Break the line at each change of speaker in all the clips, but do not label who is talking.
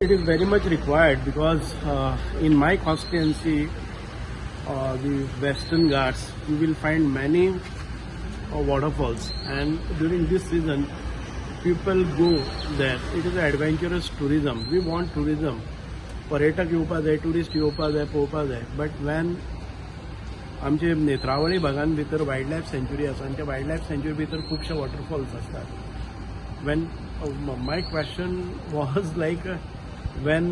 It is very much required because in my constituency, the Western Ghats, you will find many waterfalls, and during this season, people go there. It is adventurous tourism. We want tourism. पर्यटक येवपा जाय, tourist येवपा जाय, पळोवपा जाय. But when आमचे नेत्रावळी भागान भितर wild life सँच्युरी आसा आनी त्या वायल्ड लायफ सँच्युरी भितर खुबशे वॉटरफॉल्स असतात. When my question was like when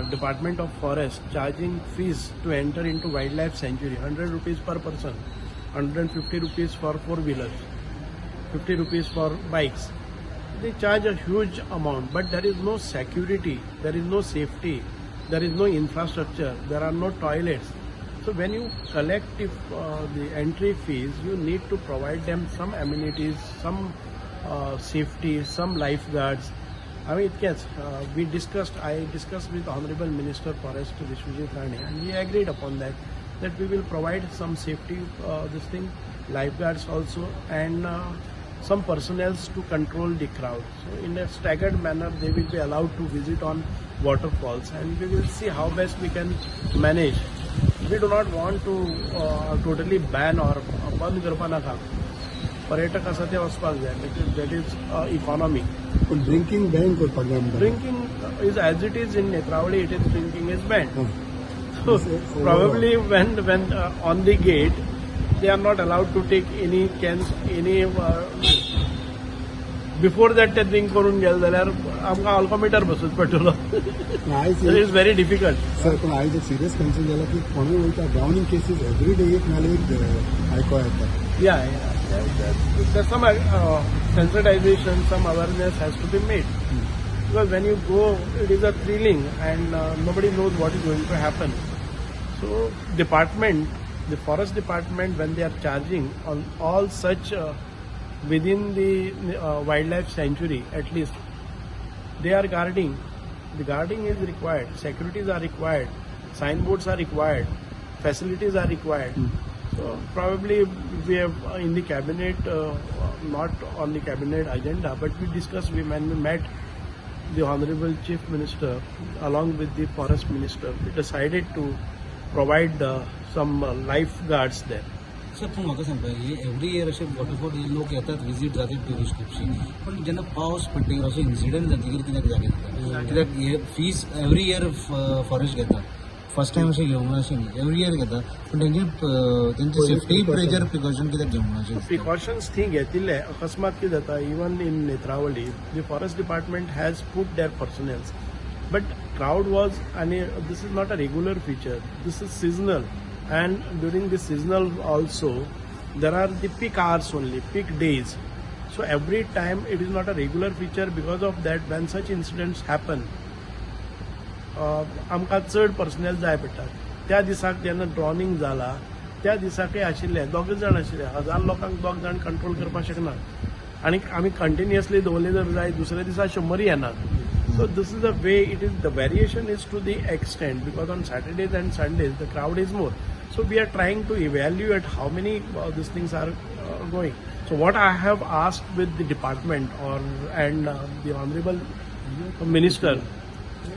Department of Forest charging fees to enter into wildlife sanctuary, 100 rupees per person, 150 rupees for four-wheelers, 50 rupees for bikes. They charge a huge amount, but there is no security, there is no safety, there is no infrastructure, there are no toilets. So when you collect the entry fees, you need to provide them some amenities, some safety, some lifeguards. I mean, yes, I discussed with Honorable Minister Forest Vishwajit Rane, and he agreed upon that we will provide some safety, lifeguards also, and some personnel to control the crowd. So in a staggered manner, they will be allowed to visit on waterfalls, and we will see how best we can manage. We do not want to totally ban or ban करपा नाका. पर्यटक आसा ते वचपाक जाय. That is economy.
Drinking ban करपाक जाय.
Drinking is as it is in Netravali, it is drinking is banned. So probably when on the gate, they are not allowed to take any cans, any before that they drink करून गेले जाल्यार आमकां अल्कोमीटर बसूच पडटलो. It is very difficult.
Sir पण आयज एक serious concern जाला की कोणूय वयता ड्रावनिंग केसीस एवरी डे एक नाल्यार एक आयको येता.
Yeah. There's some sensitization, some awareness has to be made. Because when you go, it is a thrilling and nobody knows what is going to happen. So the forest department, when they are charging on all such within the wildlife sanctuary, at least, they are guarding. The guarding is required, securities are required, signboards are required, facilities are required. So probably we have in the cabinet, not on the cabinet agenda, but we discussed, when we met the Honorable Chief Minister along with the Forest Minister, we decided to provide some lifeguards there.
Sir तूं म्हाका सांगता every year अशे waterfall लोक येतात visit जातात tourist खुबशी पण जेन्ना पावस पडटकीर असो इन्सिडंट जातकीर कित्याक जागे कित्याक हे फीज एवरी इयर फॉरेस्ट घेता. फर्स्ट टाइम अशें घेवंक ना अशें न्ही, एवरी इयर घेता पूण तेंचे सेफ्टी प्रेजर प्रिकॉशन कित्याक घेवंक ना अशें.
प्रिकॉशन्स थी घेतिल्ले अकस्मात कितें जाता even in Netravali the forest department has put their personnels but crowd was, and this is not a regular feature, this is seasonal, and during the seasonal also there are the peak hours only, peak days. So every time it is not a regular feature. Because of that, when such incidents happen, आमकां चड personal जाय पडटा. त्या दिसाक जेन्ना drowning जाला त्या दिसाकय आशिल्ले दोग जाण आशिल्ले, 1000 लोकांक दोग जाण कंट्रोल करपाक शकना आनी आमी कंटिन्युअसली दवरले जर जाय दुसऱ्या दिसा 100 येनात. So this is the way it is. The variation is to the extent because on Saturdays and Sundays the crowd is more. So we are trying to evaluate how many these things are going. So what I have asked with the department and the Honorable Minister,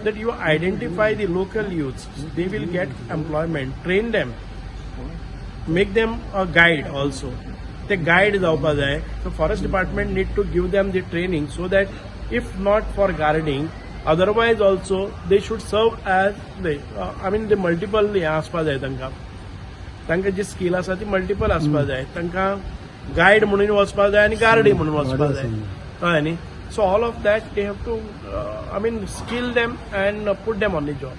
that you identify the local youths, they will get employment, train them, make them a guide also. The guide जावपा जाय. So forest department need to give them the training so that if not for guarding, otherwise also they should serve as the multiple हे आसपा जाय तांकां जी skill आसा ती multiple आसपा जाय. तांकां गायड म्हणून वचपा जाय आनी गार्डय म्हणून वचपा जाय कळ्ळें न्ही. So all of that they have to skill them and put them on the job.